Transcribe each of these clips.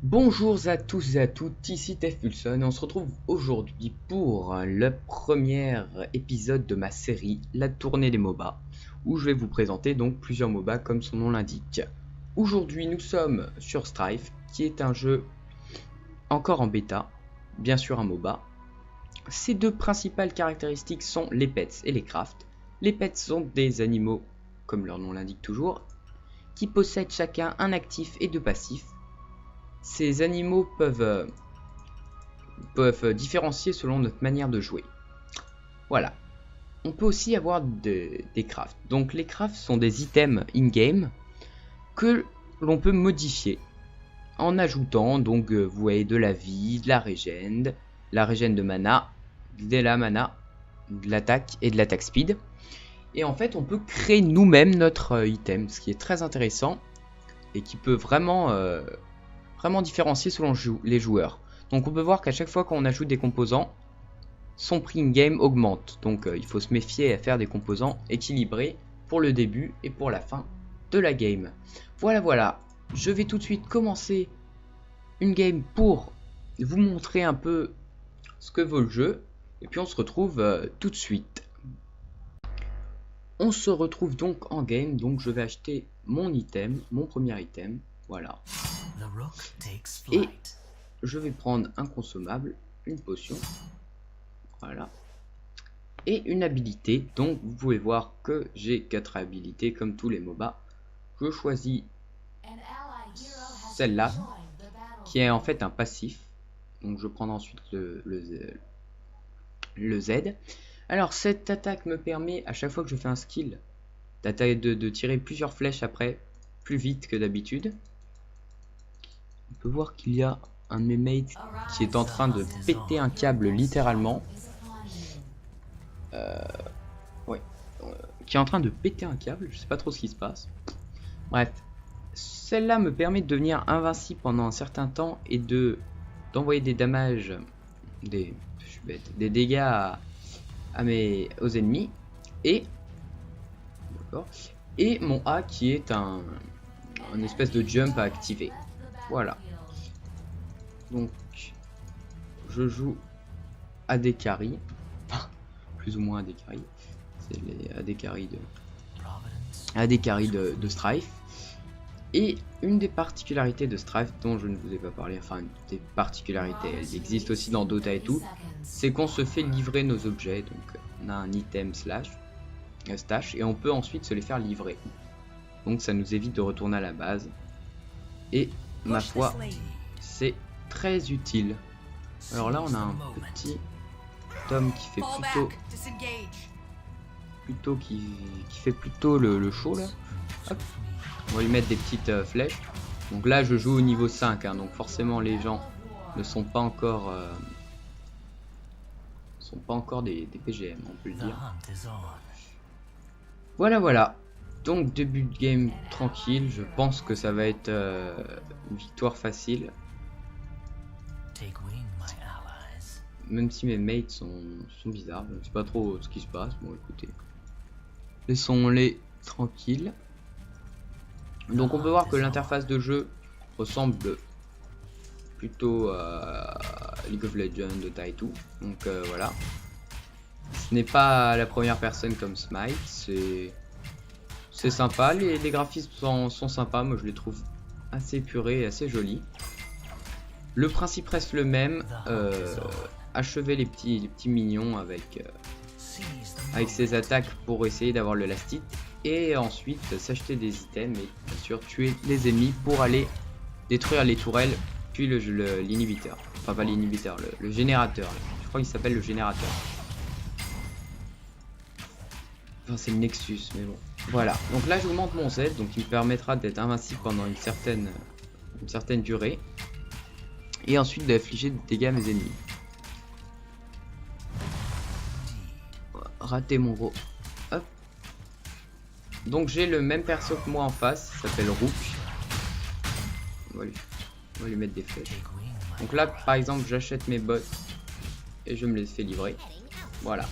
Bonjour à tous et à toutes, ici Tefulson et on se retrouve aujourd'hui pour le premier épisode de ma série La Tournée des MOBA, où je vais vous présenter donc plusieurs MOBA comme son nom l'indique. Aujourd'hui nous sommes sur Strife, qui est un jeu encore en bêta, bien sûr un MOBA. Ses deux principales caractéristiques sont les pets et les crafts. Les pets sont des animaux, comme leur nom l'indique toujours, qui possèdent chacun un actif et deux passifs. Ces animaux peuvent différencier selon notre manière de jouer. Voilà. On peut aussi avoir des crafts. Donc les crafts sont des items in-game que l'on peut modifier en ajoutant, donc vous voyez, de la vie, de la régène de mana, de la mana, de l'attaque et de l'attaque speed. Et en fait on peut créer nous-mêmes notre item, ce qui est très intéressant et qui peut vraiment différencier selon les joueurs. Donc on peut voir qu'à chaque fois qu'on ajoute des composants, son prix in-game augmente. Donc il faut se méfier à faire des composants équilibrés pour le début et pour la fin de la game. Voilà. Je vais tout de suite commencer une game pour vous montrer un peu ce que vaut le jeu. Et puis on se retrouve tout de suite. On se retrouve donc en game. Donc je vais acheter mon item, mon premier item. Voilà. Et je vais prendre un consommable, une potion. Voilà. Et une habilité. Donc vous pouvez voir que j'ai 4 habilités comme tous les MOBA. Je choisis celle-là, qui est en fait un passif. Donc je prends ensuite le Z. Alors cette attaque me permet, à chaque fois que je fais un skill, de tirer plusieurs flèches après, plus vite que d'habitude. On peut voir qu'il y a un de mes mates qui est en train de péter un câble littéralement. Qui est en train de péter un câble, je sais pas trop ce qui se passe. Bref, celle-là me permet de devenir invincible pendant un certain temps et d'envoyer des damages, des dégâts aux ennemis. Et mon A qui est un espèce de jump à activer. Voilà. Donc je joue AD Carry, plus ou moins AD Carry, c'est les AD Carry de Strife. Et une des particularités de Strife dont je ne vous ai pas parlé, enfin des particularités, elles existent aussi dans Dota et tout, c'est qu'on se fait livrer nos objets. Donc on a un item stash et on peut ensuite se les faire livrer. Donc ça nous évite de retourner à la base. Et ma foi, c'est très utile. Alors là on a un petit Tom qui fait plutôt le show là. Hop. On va lui mettre des petites flèches. Donc là je joue au niveau 5 hein, donc forcément les gens ne sont pas encore des PGM, on peut le dire. Voilà. Donc début de game tranquille, je pense que ça va être une victoire facile. Même si mes mates sont bizarres, je ne sais pas trop ce qui se passe. Bon écoutez, laissons-les tranquilles. Donc on peut voir que l'interface de jeu ressemble plutôt à League of Legends, Dota et tout. Donc voilà. Ce n'est pas la première personne comme Smite, c'est sympa, les graphismes sont sympas, moi je les trouve assez épurés et assez jolis. Le principe reste le même, achever les petits mignons avec ses attaques pour essayer d'avoir le last hit. Et ensuite s'acheter des items et bien sûr tuer les ennemis pour aller détruire les tourelles, puis l'inhibiteur. Enfin pas l'inhibiteur, le générateur. Je crois qu'il s'appelle le générateur. Enfin c'est le Nexus, mais bon. Voilà, donc là j'augmente mon Z, donc il me permettra d'être invincible pendant une certaine durée. Et ensuite d'infliger des dégâts à mes ennemis. Rater mon gros. Hop. Donc j'ai le même perso que moi en face, il s'appelle Rook. On va lui mettre des flèches. Donc là par exemple j'achète mes bots et je me les fais livrer. Voilà.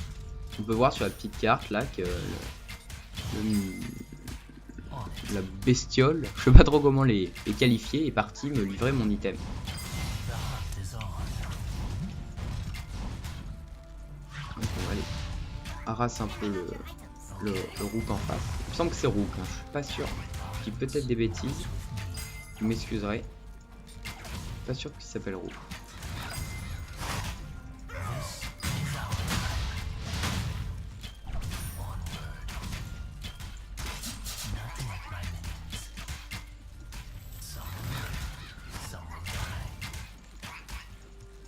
On peut voir sur la petite carte là que la bestiole, je sais pas trop comment les qualifier, est parti me livrer mon item. Donc on va aller harasse un peu le Rook en face. Il me semble que c'est Rook, hein. Je suis pas sûr. Je dis peut-être des bêtises. Vous m'excuserez. Pas sûr qu'il s'appelle Rook.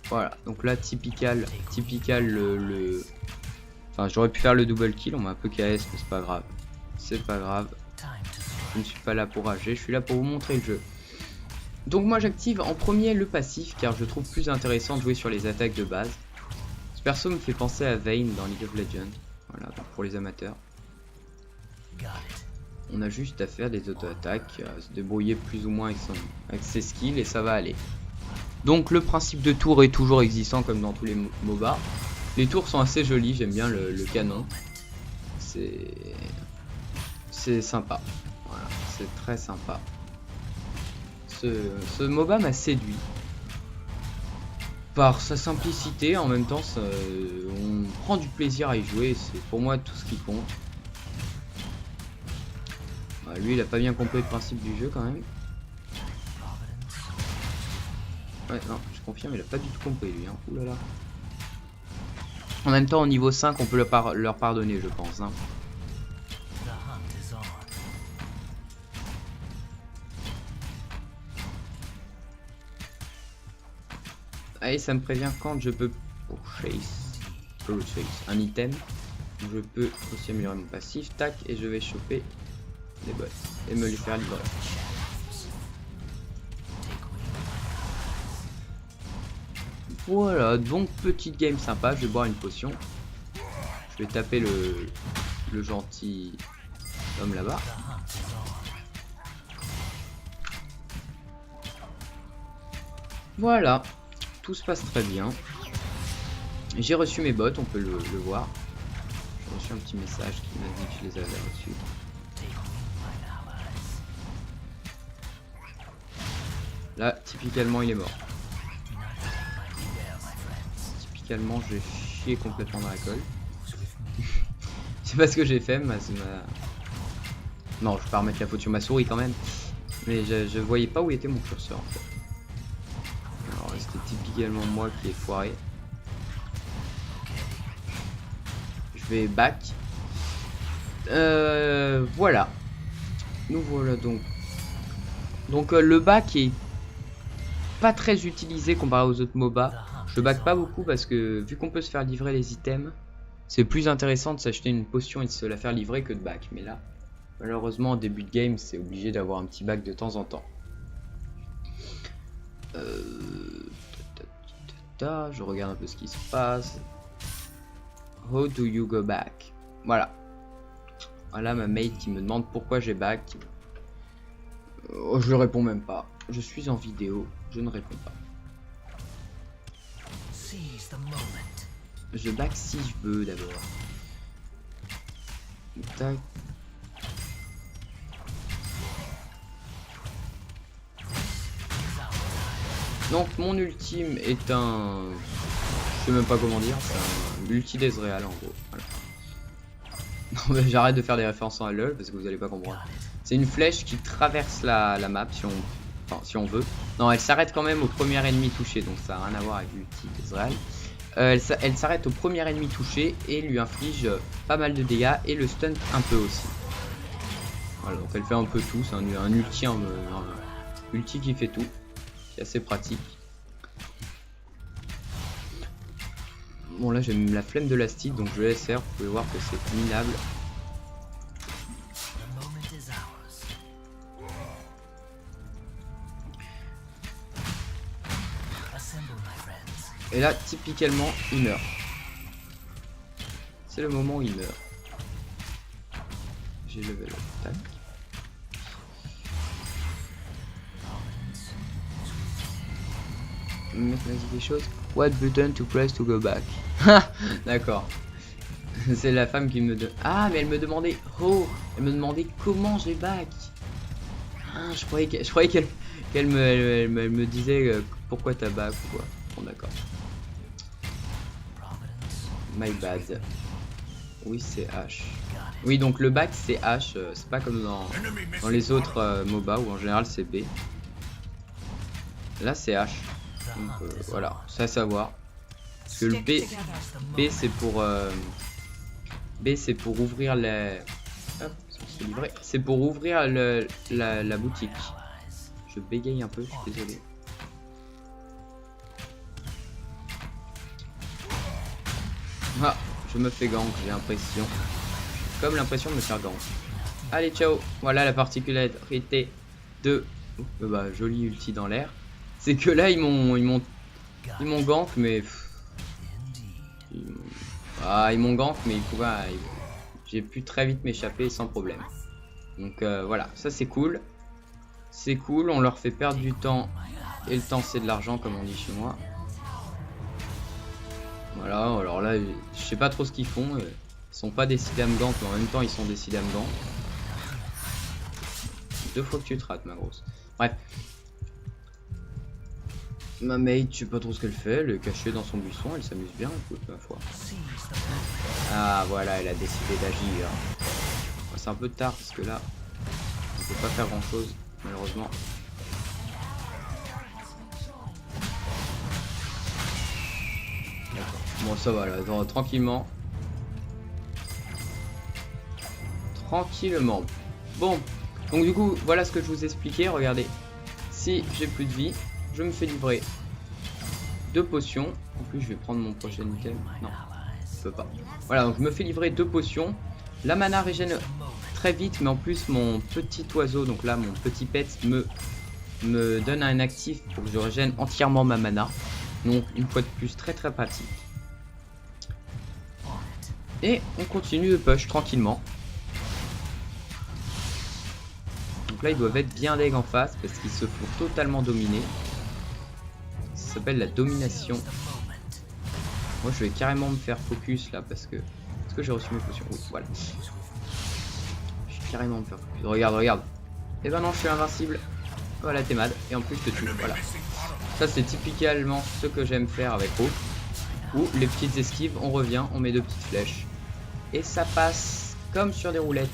Voilà, donc là typical le... Enfin j'aurais pu faire le double kill, on m'a un peu KS mais c'est pas grave. C'est pas grave. Je ne suis pas là pour rager, je suis là pour vous montrer le jeu. Donc moi j'active en premier le passif car je trouve plus intéressant de jouer sur les attaques de base. Ce perso me fait penser à Vayne dans League of Legends. Voilà, donc pour les amateurs. On a juste à faire des auto-attaques, à se débrouiller plus ou moins avec ses skills et ça va aller. Donc le principe de tour est toujours existant comme dans tous les MOBA. Les tours sont assez jolis, j'aime bien le canon. C'est sympa. Voilà, c'est très sympa. Ce MOBA m'a séduit. Par sa simplicité, en même temps on prend du plaisir à y jouer, c'est pour moi tout ce qui compte. Bah, lui il a pas bien compris le principe du jeu quand même. Ouais, non, je confirme, il a pas du tout compris lui, hein. Ouh là là. En même temps, au niveau 5, on peut leur pardonner, je pense, hein. Allez, ça me prévient quand je peux purchase un item. Je peux aussi améliorer mon passif, tac, et je vais choper les bots et me les faire livrer. Voilà, donc petite game sympa, je vais boire une potion. Je vais taper le gentil homme là-bas. Voilà, tout se passe très bien. J'ai reçu mes bots, on peut le voir. J'ai reçu un petit message qui m'a dit que je les avais reçus. Là, typiquement, il est mort. Typiquement, j'ai chié complètement dans la colle. Je sais pas ce que j'ai fait, mais non, je vais pas remettre la faute sur ma souris quand même. Mais je voyais pas où était mon curseur en fait. Alors, c'était typiquement moi qui ai foiré. Je vais back. Voilà. Nous voilà donc. Donc le back est pas très utilisé comparé aux autres MOBA. Je back pas beaucoup parce que vu qu'on peut se faire livrer les items, c'est plus intéressant de s'acheter une potion et de se la faire livrer que de back. Mais là, malheureusement, en début de game, c'est obligé d'avoir un petit back de temps en temps. Je regarde un peu ce qui se passe. How do you go back? Voilà. Voilà ma mate qui me demande pourquoi j'ai back. Je le réponds même pas. Je suis en vidéo, je ne réponds pas. Je back si je veux d'abord. Tac. Donc mon ultime est un... Je sais même pas comment dire, c'est un ulti d'Ezreal en gros. Voilà. Non mais j'arrête de faire des références à LoL parce que vous allez pas comprendre. C'est une flèche qui traverse la map si on veut. Non, elle s'arrête quand même au premier ennemi touché, donc ça n'a rien à voir avec l'ulti d'Ezreal. Elle s'arrête au premier ennemi touché et lui inflige pas mal de dégâts et le stun un peu aussi. Voilà, donc elle fait un peu tout, c'est un ulti, un ulti qui fait tout. C'est assez pratique. Bon là j'ai la flemme de l'astic donc je laisse faire, vous pouvez voir que c'est minable. Et là typiquement il meurt. C'est le moment où il meurt. J'ai level up, tac. Mettre des choses. What button to press to go back? D'accord. C'est la femme qui me demande. Ah mais elle me demandait. Oh, elle me demandait comment j'ai back. Ah, je croyais qu'elle me disait pourquoi t'as back ou quoi. Bon d'accord. My bad. Oui c'est H. Oui donc le back c'est H, c'est pas comme dans les autres MOBA où en général c'est B. Là c'est H. Donc voilà, c'est à savoir. Parce que le B c'est pour ouvrir les... Hop, c'est livré. C'est pour ouvrir la boutique. Je bégaye un peu, je suis désolé. Ah, je me fais gank, j'ai l'impression. Comme l'impression de me faire gank. Allez, ciao. Voilà la particularité de... bah, joli ulti dans l'air. C'est que là, ils m'ont gank, mais... ils m'ont gank, mais j'ai pu très vite m'échapper sans problème. Donc voilà, ça c'est cool. C'est cool, on leur fait perdre du temps. Et le temps c'est de l'argent comme on dit chez moi. Voilà, alors là, je sais pas trop ce qu'ils font. Ils sont pas décidés à me gank, mais en même temps ils sont décidés à me gank. 2 fois que tu te rates ma grosse. Bref. Ma mate, je sais pas trop ce qu'elle fait, elle est cachée dans son buisson, elle s'amuse bien, écoute, ma foi. Ah voilà, elle a décidé d'agir. C'est un peu tard parce que là, on peut pas faire grand chose, malheureusement. D'accord. Bon ça va là, tranquillement. Tranquillement. Bon, donc du coup, voilà ce que je vous expliquais, regardez. Si j'ai plus de vie, je me fais livrer 2 potions. En plus, je vais prendre mon prochain item. Non, je peux pas. Voilà, donc je me fais livrer 2 potions. La mana régène très vite, mais en plus, mon petit oiseau, donc là, mon petit pet, me donne un actif pour que je régène entièrement ma mana. Donc, une fois de plus, très très pratique. Et on continue de push tranquillement. Donc là, ils doivent être bien deg en face parce qu'ils se font totalement dominer. Ça s'appelle la domination. Moi, je vais carrément me faire focus là parce que... Est-ce que j'ai reçu mes potions? Oui, voilà. Je vais carrément me faire focus. Regarde, regarde. Et ben non, je suis invincible. Voilà, t'es mad. Et en plus, je te tue. Voilà. Ça, c'est typiquement ce que j'aime faire avec Rook. Où les petites esquives, on revient, on met 2 petites flèches. Et ça passe comme sur des roulettes.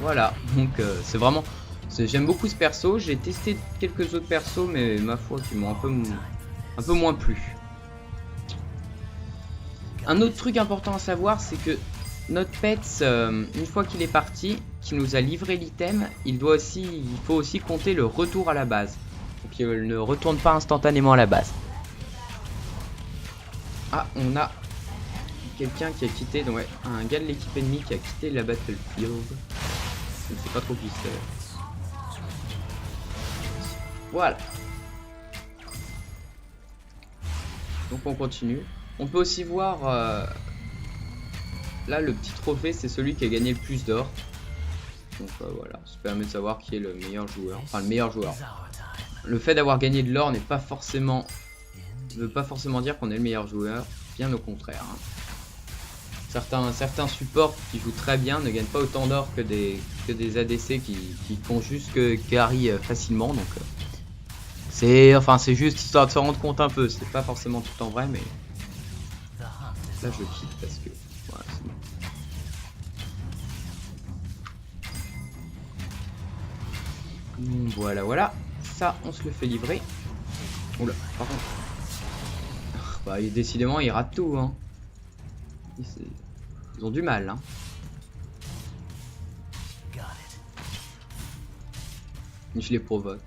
Voilà. Donc, c'est vraiment... J'aime beaucoup ce perso. J'ai testé quelques autres persos, mais ma foi, qui m'ont un peu moins plu. Un autre truc important à savoir, c'est que notre pet, une fois qu'il est parti, qu'il nous a livré l'item, il faut aussi compter le retour à la base. Donc il ne retourne pas instantanément à la base. Ah, on a quelqu'un qui a quitté, donc ouais, un gars de l'équipe ennemie qui a quitté la battlefield. Je ne sais pas trop qui c'est. Voilà. Donc on continue. On peut aussi voir là le petit trophée, c'est celui qui a gagné le plus d'or. Donc voilà, ça permet de savoir qui est le meilleur joueur. Enfin le meilleur joueur. Le fait d'avoir gagné de l'or ne veut pas forcément dire qu'on est le meilleur joueur. Bien au contraire. Hein. Certains supports qui jouent très bien ne gagnent pas autant d'or que des ADC qui font juste que carry facilement. Donc c'est juste histoire de se rendre compte un peu. C'est pas forcément tout le temps vrai, mais là je quitte parce que voilà, c'est bon. Voilà. Ça, on se le fait livrer. Oula, par contre. Bah, décidément, ils ratent tout. Hein. Ils ont du mal. Hein. Je les provoque.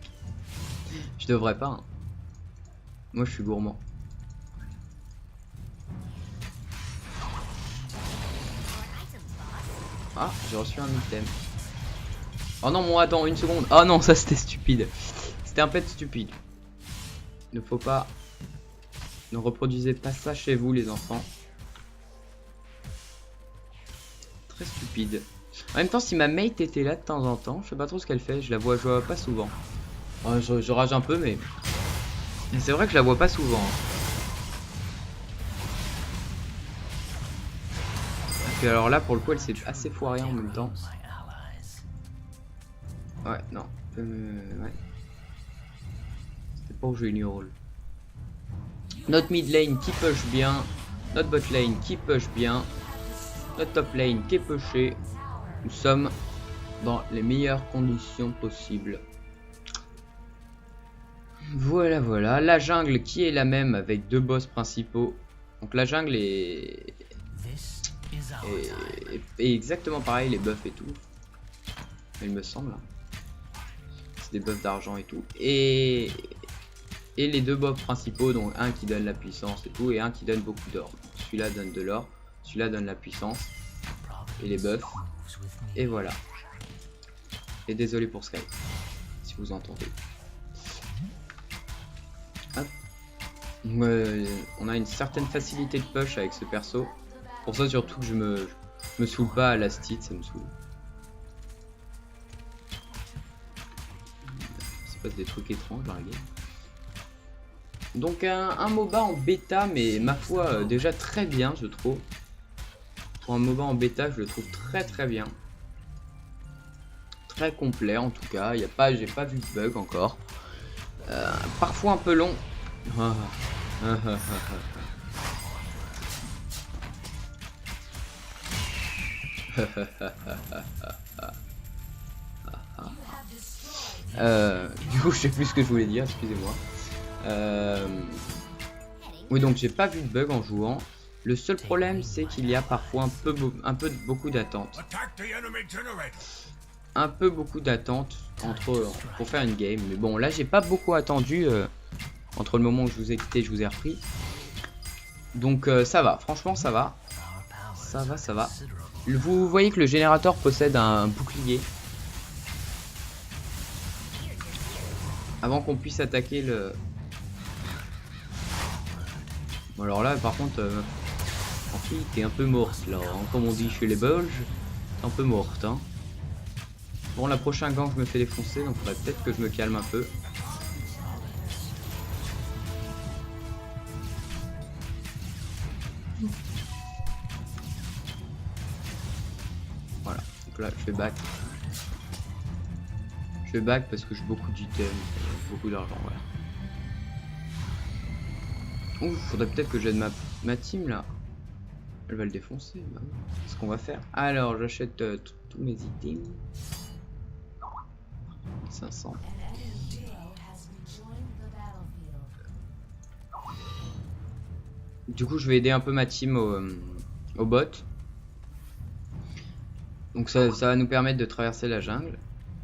Je devrais pas. Hein. Moi, je suis gourmand. Ah, j'ai reçu un item. Oh non, bon, attends, une seconde. Oh non, ça c'était stupide. C'était un pet stupide. Il ne faut pas... Ne reproduisez pas ça chez vous, les enfants. Très stupide. En même temps, si ma mate était là de temps en temps, je sais pas trop ce qu'elle fait. Je la vois pas souvent. Oh, je rage un peu, mais... C'est vrai que je la vois pas souvent. Et alors là, pour le coup, elle s'est assez foirée en même temps. Ouais, non. Ouais. C'était pas où j'ai eu rôle. Notre mid lane qui push bien. Notre bot lane qui push bien. Notre top lane qui est pushé. Nous sommes dans les meilleures conditions possibles. Voilà, voilà. La jungle qui est la même avec deux boss principaux. Donc la jungle est exactement pareil, les buffs et tout. Il me semble. C'est des buffs d'argent et tout. Et les deux buffs principaux, donc un qui donne la puissance et tout, et un qui donne beaucoup d'or. Celui-là donne de l'or, celui-là donne la puissance et les buffs. Et voilà. Et désolé pour Skype, si vous entendez. Hop. On a une certaine facilité de push avec ce perso. Pour ça surtout que je me saoule pas à la stit, ça me saoule. Il se passe des trucs étranges dans la game. Donc un MOBA en bêta, mais ma foi déjà très bien je trouve. Pour un MOBA en bêta je le trouve très bien. Très complet en tout cas, j'ai pas vu de bug encore. Parfois un peu long. Du coup je sais plus ce que je voulais dire, excusez-moi. Oui, donc j'ai pas vu de bug en jouant. Le seul problème c'est qu'il y a parfois beaucoup d'attente. Un peu beaucoup d'attente pour faire une game. Mais bon, là j'ai pas beaucoup attendu entre le moment où je vous ai quitté et je vous ai repris. Donc ça va, franchement ça va. Ça va. Vous voyez que le générateur possède un bouclier. Avant qu'on puisse attaquer le... Bon, alors là par contre, en fait t'es un peu morte là, hein. Comme on dit chez les Belges, t'es un peu morte hein. Bon, la prochaine gang je me fais défoncer, donc faudrait peut-être que je me calme un peu. Voilà, donc là je fais back. Je fais back parce que j'ai beaucoup d'items, beaucoup d'argent, voilà. Ouf, faudrait peut-être que j'aide ma team là. Elle va le défoncer, bah, c'est ce qu'on va faire. Alors j'achète tous mes items. 500. Du coup je vais aider un peu ma team au bot. Donc ça va nous permettre de traverser la jungle.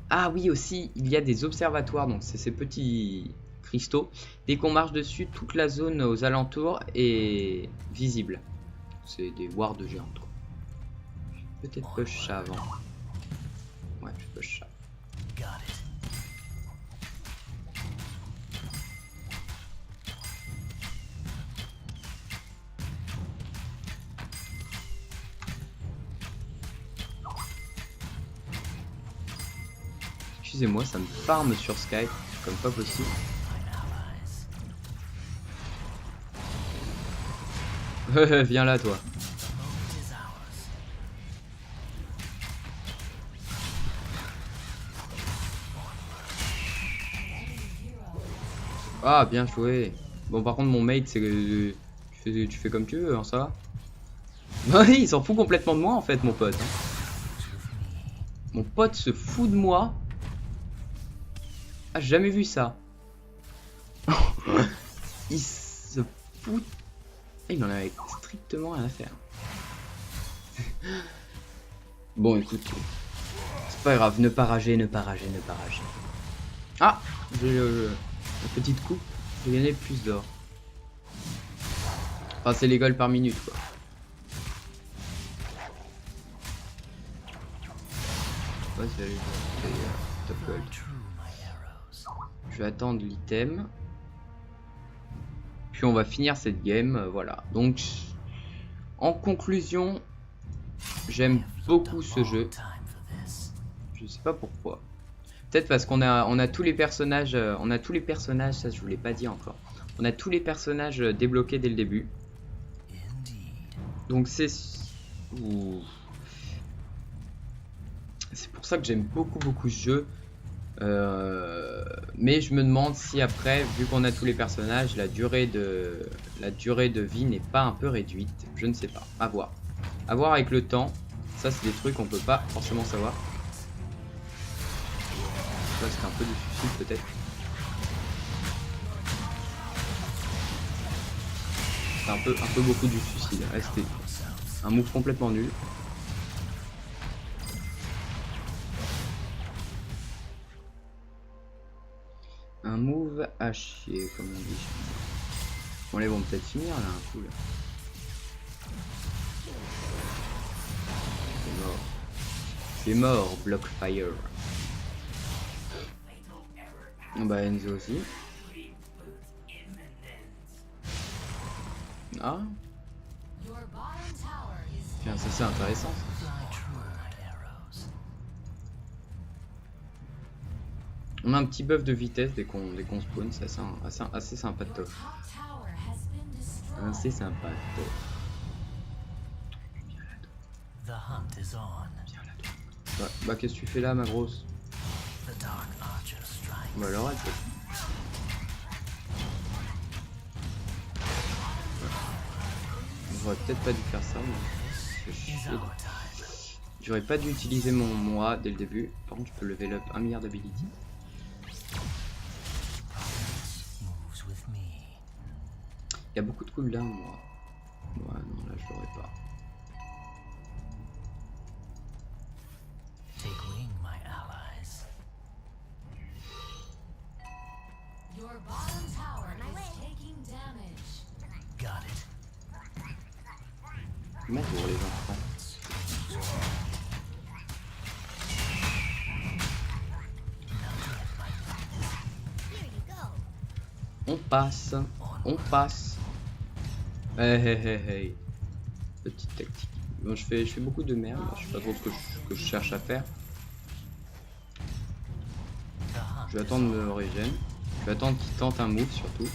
Ah oui aussi, il y a des observatoires, donc c'est ces petits cristaux. Dès qu'on marche dessus, toute la zone aux alentours est visible. C'est des wards géantes quoi. Peut-être push ça avant. Ouais, je push ça. Excusez-moi, ça me farme sur Skype, comme pas possible. Viens là toi. Ah bien joué. Bon par contre mon mate c'est que tu fais comme tu veux hein, ça va. Il s'en fout complètement de moi en fait mon pote. Mon pote se fout de moi. Ah j'ai jamais vu ça. Il se fout. Il en avait strictement rien à faire. Bon écoute, c'est pas grave, ne pas rager. Ah, j'ai la petite coupe, j'ai gagné plus d'or. Enfin c'est les goals par minute quoi. Ouais, c'est top gold. Je vais attendre l'item. Puis on va finir cette game, voilà. Donc, en conclusion, j'aime beaucoup ce jeu. Je sais pas pourquoi. Peut-être parce qu'on a tous les personnages, ça je vous l'ai pas dit encore. On a tous les personnages débloqués dès le début. Donc c'est pour ça que j'aime beaucoup ce jeu. Mais je me demande si après, vu qu'on a tous les personnages, la durée de vie n'est pas un peu réduite. Je ne sais pas. À voir. À voir avec le temps. Ça, c'est des trucs qu'on peut pas forcément savoir. Ça, c'est un peu du suicide peut-être. C'est un peu beaucoup du suicide. C'était un move complètement nul. Un move à chier, comme on dit. Bon, les vont peut-être finir là, un coup là. C'est mort. C'est mort, Blockfire. Bah Enzo aussi. Ah. Tiens, ça c'est intéressant. On a un petit buff de vitesse dès qu'on spawn, c'est assez sympa de top. Assez sympa de top. Bah qu'est-ce que tu fais là ma grosse? Bah alors elle peut. J'aurais peut-être pas dû faire ça mais... J'aurais pas dû utiliser mon A dès le début. Par contre je peux level up 1 milliard d'ability. Il y a beaucoup de cooldown moi. Ouais non là je l'aurais pas. Comment pour les enfants? On passe, on passe. Hey. Petite tactique. Bon, je fais beaucoup de merde. Je sais pas trop ce que je cherche à faire. Je vais attendre me régène. Je vais attendre qu'il tente un move surtout.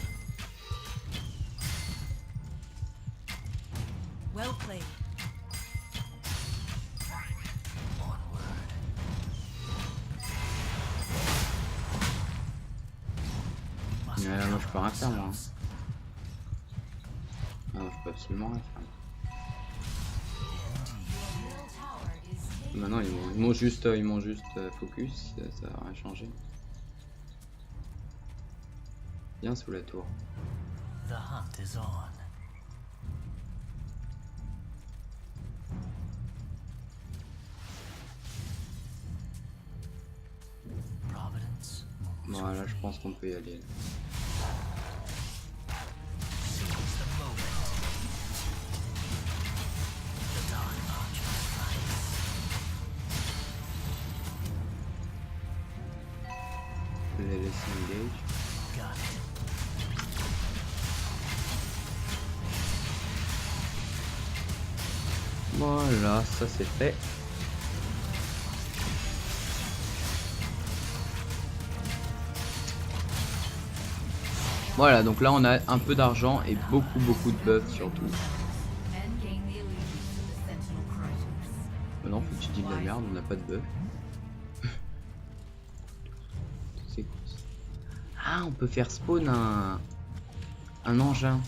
Moi je peux rien faire moi. Non, je peux absolument rien faire. Maintenant ils m'ont juste focus, ça va rien changer. Bien sous la tour. Voilà, je pense qu'on peut y aller. Je vais les laisser engage. Voilà, ça c'est fait. Voilà, donc là on a un peu d'argent et beaucoup de buffs surtout. Non, faut que tu dis de la merde, on n'a pas de buff. C'est quoi ça? Ah, on peut faire spawn un engin.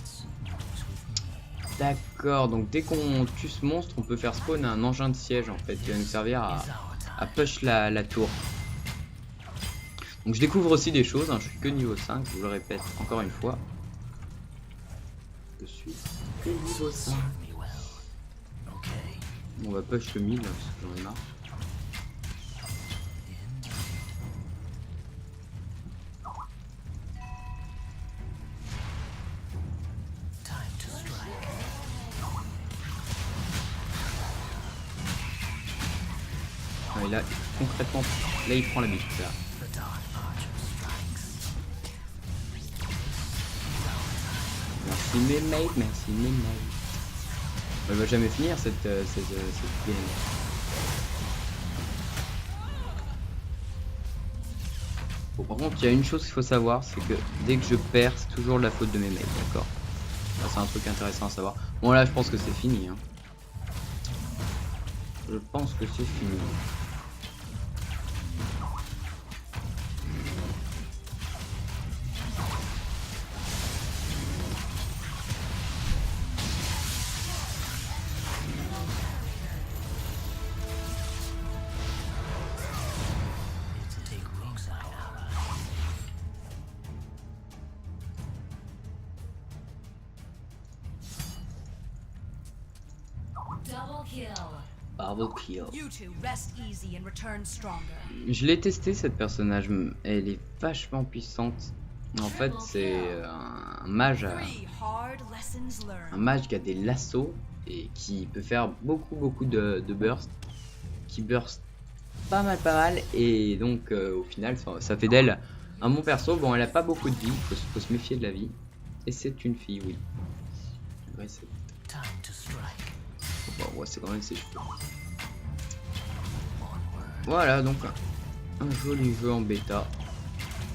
D'accord, donc dès qu'on tue ce monstre, on peut faire spawn un engin de siège en fait, qui va nous servir à push la tour. Donc je découvre aussi des choses, hein, je suis que niveau 5, je vous le répète encore une fois. Je suis que niveau 5. On va push le 1000 parce que j'en ai marre. Ah, et là, concrètement, là il prend la biche là. Merci mes mates, merci mes mates. Elle va jamais finir cette game. Bon, par contre, il y a une chose qu'il faut savoir, c'est que dès que je perds, c'est toujours la faute de mes mates, d'accord? C'est un truc intéressant à savoir. Bon là, je pense que c'est fini. Hein. Je pense que c'est fini. Double kill. You two rest easy and return stronger. Je l'ai testé cette personnage, elle est vachement puissante. En fait, c'est un mage, qui a des lassos et qui peut faire beaucoup de burst, qui burst pas mal et donc au final ça fait d'elle un bon perso. Bon, elle a pas beaucoup de vie, faut se méfier de la vie. Et c'est une fille, oui. Ouais, c'est... Bon, ouais, c'est quand même ses cheveux. Voilà, donc un joli jeu en bêta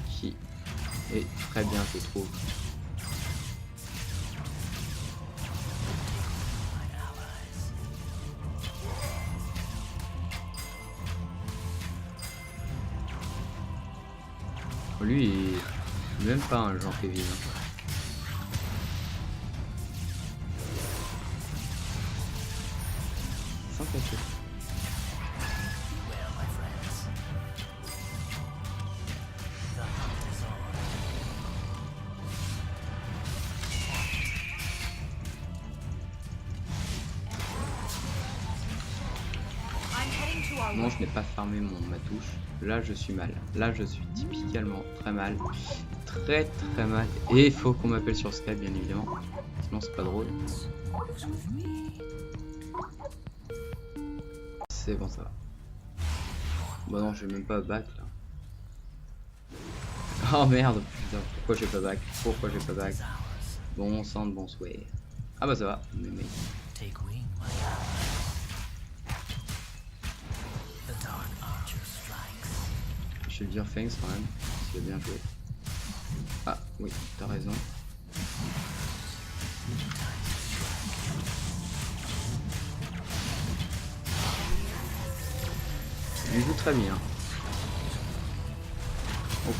qui est très bien, je trouve. Lui, il est même pas un Jean-Kevin. Sympathique. Non, je n'ai pas farmé ma touche. Là, je suis mal. Là, je suis typiquement très mal. Très mal. Et il faut qu'on m'appelle sur Skype, bien évidemment. Sinon, c'est pas drôle. C'est bon, ça va. Bon, non, j'ai même pas back là. Oh merde, putain, pourquoi j'ai pas back? Bon sang de bon souhait. Ah bah ça va. Mais... Je vais le dire Fangs quand même, c'est bien joué. Ah oui, t'as raison. Il joue très bien. Oh.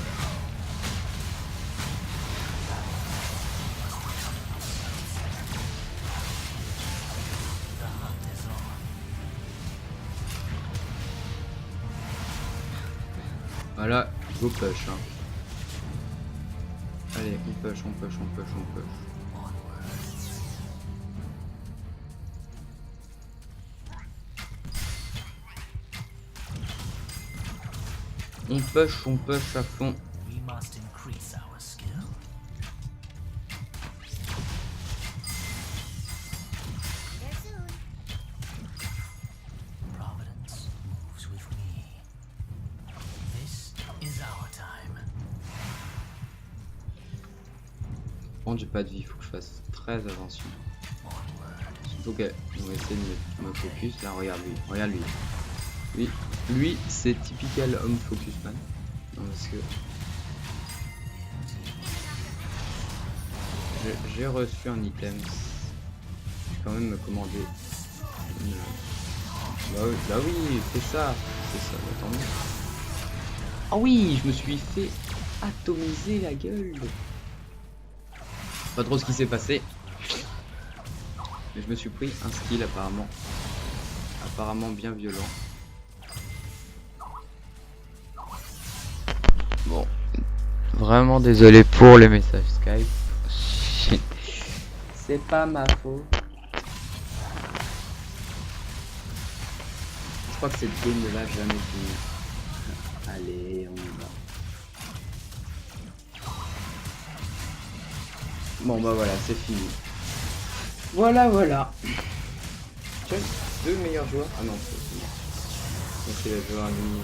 Voilà, go push. Hein. Allez, on push. On push à fond. Bon, j'ai pas de vie, faut que je fasse très attention. Surtout qu'on va essayer de me focus. Là, regarde lui. Lui, c'est typical homme focus man. Non, parce que j'ai reçu un item. Je vais quand même me commander. Bah oui, fais ça. Attends. Ah oui, je me suis fait atomiser la gueule. Pas trop ce qui s'est passé. Mais je me suis pris un skill apparemment bien violent. Bon, vraiment désolé pour les messages Skype. C'est pas ma faute. Je crois que cette game ne va jamais finir. Allez, on y va. Bon bah voilà, c'est fini. Voilà. Tiens, deux meilleurs joueurs. Ah non, c'est le joueur ennemi.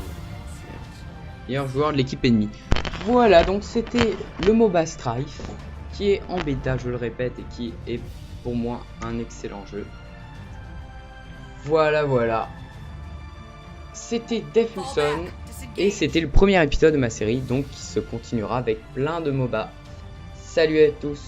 Meilleur joueur de l'équipe ennemie. Voilà, donc c'était le MOBA Strife, qui est en bêta, je le répète, et qui est pour moi un excellent jeu. Voilà. C'était Defuson, et c'était le premier épisode de ma série, donc qui se continuera avec plein de MOBA. Salut à tous.